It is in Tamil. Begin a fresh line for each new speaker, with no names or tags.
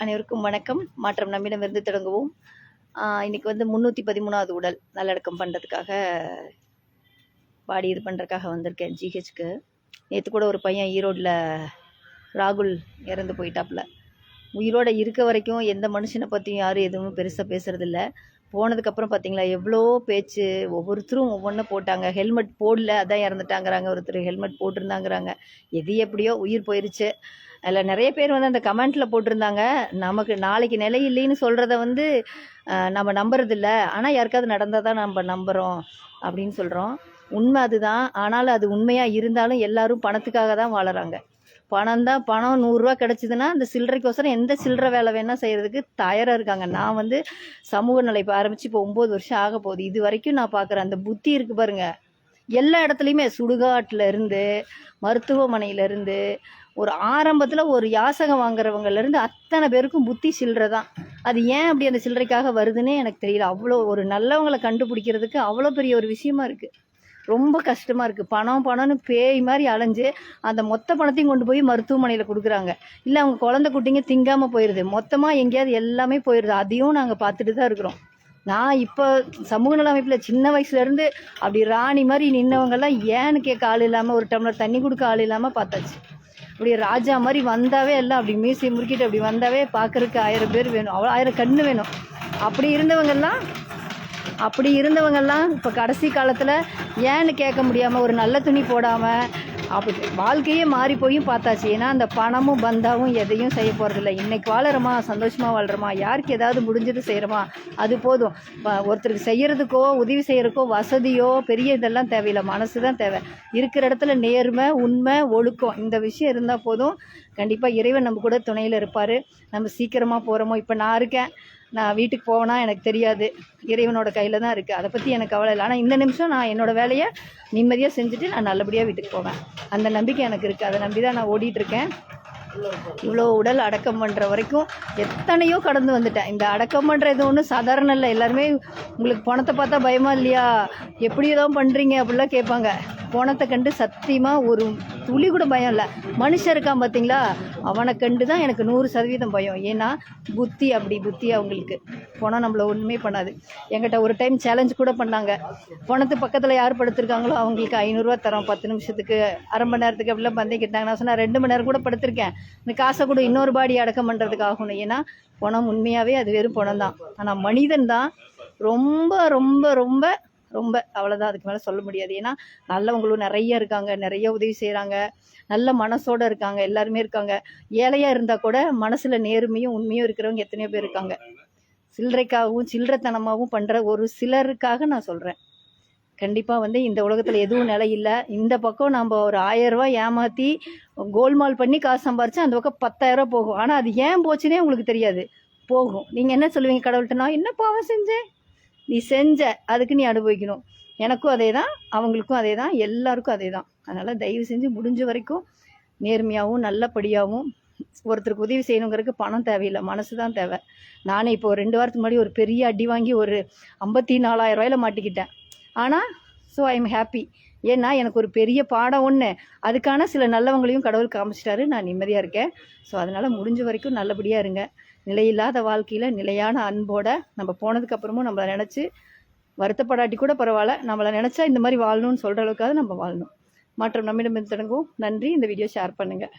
அனைவருக்கும் வணக்கம். மாற்றம் நம்மிடமிருந்து தொடங்குவோம். இன்னைக்கு 313வது உடல் நல்லடக்கம் பண்ணுறதுக்காக பாடி இது பண்ணுறதுக்காக வந்திருக்கேன் ஜிஹெச்க்கு. நேற்று கூட ஒரு பையன் ஈரோடில் ராகுல் இறந்து போயிட்டாப்புல. உயிரோடு இருக்க வரைக்கும் எந்த மனுஷனை பற்றியும் யாரும் எதுவும் பெருசாக பேசுகிறதில்ல. போனதுக்கப்புறம் பார்த்தீங்களா எவ்வளோ பேச்சு, ஒவ்வொருத்தரும் ஒவ்வொன்றும் போட்டாங்க. ஹெல்மெட் போடல அதான் இறந்துட்டாங்கிறாங்க, ஒருத்தர் ஹெல்மெட் போட்டிருந்தாங்கிறாங்க. எது எப்படியோ உயிர் போயிடுச்சு. அதில் நிறைய பேர் அந்த கமெண்ட்டில் போட்டிருந்தாங்க, நமக்கு நாளைக்கு நிலை இல்லைன்னு சொல்கிறத நம்ம நம்புறதில்ல, ஆனால் யாருக்காவது நடந்தால் தான் நம்ம நம்புகிறோம் அப்படின்னு சொல்கிறோம். உண்மை அதுதான். ஆனாலும் அது உண்மையாக இருந்தாலும் எல்லாரும் பணத்துக்காக தான் வாழறாங்க. பணம் 100 கிடச்சிதுன்னா அந்த சில்லறைக்கோசரம் எந்த சில்லறை வேலை வேணால் செய்கிறதுக்கு தயாராக இருக்காங்க. நான் சமூக நிலை இப்போ ஆரம்பித்து இப்போ 9 வருஷம் ஆக போகுது. இது வரைக்கும் நான் பார்க்குறேன் அந்த புத்தி இருக்குது பாருங்கள். எல்லா இடத்துலையுமே சுடுகாட்டில் இருந்து, மருத்துவமனையிலேருந்து, ஒரு ஆரம்பத்தில் ஒரு யாசகம் வாங்குறவங்கலேருந்து அத்தனை பேருக்கும் புத்தி சில்லறை தான். அது ஏன் அப்படி அந்த சில்லறைக்காக வருதுன்னே எனக்கு தெரியல. அவ்வளோ ஒரு நல்லவங்களை கண்டுபிடிக்கிறதுக்கு அவ்வளோ பெரிய ஒரு விஷயமா இருக்குது. ரொம்ப கஷ்டமாக இருக்குது. பணம்னு பேய் மாதிரி அலைஞ்சு அந்த மொத்த பணத்தையும் கொண்டு போய் மருத்துவமனையில் கொடுக்குறாங்க. இல்லை அவங்க குழந்தை குட்டிங்க திங்காமல் போயிடுது, மொத்தமாக எங்கேயாவது எல்லாமே போயிடுது. அதையும் நாங்கள் பார்த்துட்டு தான் இருக்கிறோம். நான் இப்போ சமூக நல அமைப்பில் சின்ன வயசுலேருந்து அப்படி ராணி மாதிரி நின்னவங்கெல்லாம் ஏன்னு கேட்க ஆள் இல்லாமல், ஒரு டம்ளர் தண்ணி கொடுக்க ஆள் இல்லாமல் பார்த்தாச்சு. அப்படி ராஜா மாதிரி வந்தாவே எல்லாம் அப்படி மீசை முறுக்கிட்டு அப்படி வந்தாவே பார்க்குறதுக்கு 1000 பேர் வேணும், அவ்வளோ 1000 கண்ணு வேணும். அப்படி இருந்தவங்கெல்லாம் இப்போ கடைசி காலத்தில் ஏன்னு கேட்க முடியாமல், ஒரு நல்ல துணி போடாமல் அப்படி வாழ்க்கையே மாறி போயும் பார்த்தாச்சு. ஏன்னா அந்த பணமும் பந்தாவும் எதையும் செய்ய போகிறதில்ல. இன்றைக்கி வாழறோமா, சந்தோஷமாக வாழ்கிறோமா, யாருக்கு ஏதாவது முடிஞ்சது செய்கிறோமா, அது போதும். ஒருத்தருக்கு செய்கிறதுக்கோ உதவி செய்கிறதுக்கோ வசதியோ பெரிய இதெல்லாம் தேவையில்லை, மனசு தான் தேவை. இருக்கிற இடத்துல நேர்மை, உண்மை, ஒழுக்கம், இந்த விஷயம் இருந்தால் போதும். கண்டிப்பாக இறைவன் நம்ம கூட துணையில் இருப்பார். நம்ம சீக்கிரமாக போகிறோமோ, இப்போ நான் இருக்கேன், நான் வீட்டுக்கு போவேனா எனக்கு தெரியாது, இறைவனோட கையில் தான் இருக்குது. அதை பற்றி எனக்கு கவலை இல்லை. ஆனால் இந்த நிமிஷம் நான் என்னோடய வேலையை நிம்மதியாக செஞ்சுட்டு நான் நல்லபடியாக வீட்டுக்கு போவேன். அந்த நம்பிக்கை எனக்கு இருக்குது. அதை நம்பி தான் நான் ஓடிட்டுருக்கேன். இவ்வளோ உடல் அடக்கம் பண்ணுற வரைக்கும் எத்தனையோ கடந்து வந்துட்டேன். இந்த அடக்கம் பண்ணுறது ஒன்றும் சாதாரண இல்லை. எல்லாருமே உங்களுக்கு பணத்தை பார்த்தா பயமா இல்லையா, எப்படி ஏதோ பண்ணுறீங்க அப்படிலாம் கேட்பாங்க. பணத்தை கண்டு சத்தியமாக ஒரு துளி கூட பயம் இல்லை. மனுஷன் இருக்கான் பார்த்தீங்களா, அவனை கண்டு தான் எனக்கு 100% பயம். ஏன்னா புத்தி அவங்களுக்கு. பணம் நம்மளை ஒன்றுமே பண்ணாது. என்கிட்ட ஒரு டைம் சேலஞ்ச் கூட பண்ணாங்க. பணத்து பக்கத்தில் யார் படுத்திருக்காங்களோ அவங்களுக்கு 500 தரோம் 10 நிமிஷத்துக்கு, அரை மணி நேரத்துக்கு அப்படிலாம் பந்தயம் கேட்டாங்க. நான் சொன்னேன் 2 மணி நேரம் கூட படுத்திருக்கேன், இந்த காசை கூட இன்னொரு பாடி அடக்கம் பண்ணுறதுக்கு ஆகணும். ஏன்னா பணம் உண்மையாகவே அது வெறும் பணம் தான். ஆனால் மனிதன் தான் ரொம்ப ரொம்ப ரொம்ப ரொம்ப அவ்வளோதான். அதுக்கு மேலே சொல்ல முடியாது. ஏன்னா நல்லவங்களும் நிறைய இருக்காங்க, நிறைய உதவி செய்கிறாங்க, நல்ல மனசோடு இருக்காங்க, எல்லாருமே இருக்காங்க. ஏழையாக இருந்தால் கூட மனசில் நேர்மையும் உண்மையும் இருக்கிறவங்க எத்தனையோ பேர் இருக்காங்க. சில்லறைக்காகவும் சில்லறைத்தனமாகவும் பண்ணுற ஒரு சிலருக்காக நான் சொல்கிறேன். கண்டிப்பாக இந்த உலகத்தில் எதுவும் நிலை இல்லை. இந்த பக்கம் நம்ம ஒரு 1000 ரூபா ஏமாற்றி கோல்மால் பண்ணி காசு சம்பாரிச்சா அந்த பக்கம் 10,000 போகும். ஆனால் அது ஏன் போச்சுன்னே உங்களுக்கு தெரியாது, போகும். நீங்கள் என்ன சொல்லுவீங்க கடவுள்கிட்ட, நான் என்ன பாவம் செஞ்சேன், நீ செஞ்ச அதுக்கு நீ அனுபவிக்கணும். எனக்கும் அதே தான், அவங்களுக்கும் அதே தான், எல்லாருக்கும் அதே தான். அதனால் தயவு செஞ்சு முடிஞ்ச வரைக்கும் நேர்மையாகவும் நல்லபடியாகவும் ஒருத்தருக்கு உதவி செய்யணுங்கிறதுக்கு பணம் தேவையில்லை, மனசு தான் தேவை. நானே இப்போ 2 வாரத்துக்கு முன்னாடி ஒரு பெரிய அடி வாங்கி ஒரு 54,000 ரூபாயில் மாட்டிக்கிட்டேன். ஆனால் ஐ எம் ஹாப்பி. ஏன்னா எனக்கு ஒரு பெரிய பாடம் ஒன்று, அதுக்கான சில நல்லவங்களையும் கடவுள் காமிச்சிட்டாரு. நான் நிம்மதியாக இருக்கேன். அதனால் முடிஞ்ச வரைக்கும் நல்லபடியாக இருங்க. நிலையில்லாத வாழ்க்கையில் நிலையான அன்போட நம்ம போனதுக்கப்புறமும் நம்மளை நினச்சி வருத்தப்படாட்டி கூட பரவாயில்ல, நம்மளை நினச்சா இந்த மாதிரி வாழணும்னு சொல்கிற அளவுக்காவது நம்ம வாழணும். மாற்றம் நம்மிடமிருந்து தொடங்கும். நன்றி. இந்த வீடியோ ஷேர் பண்ணுங்கள்.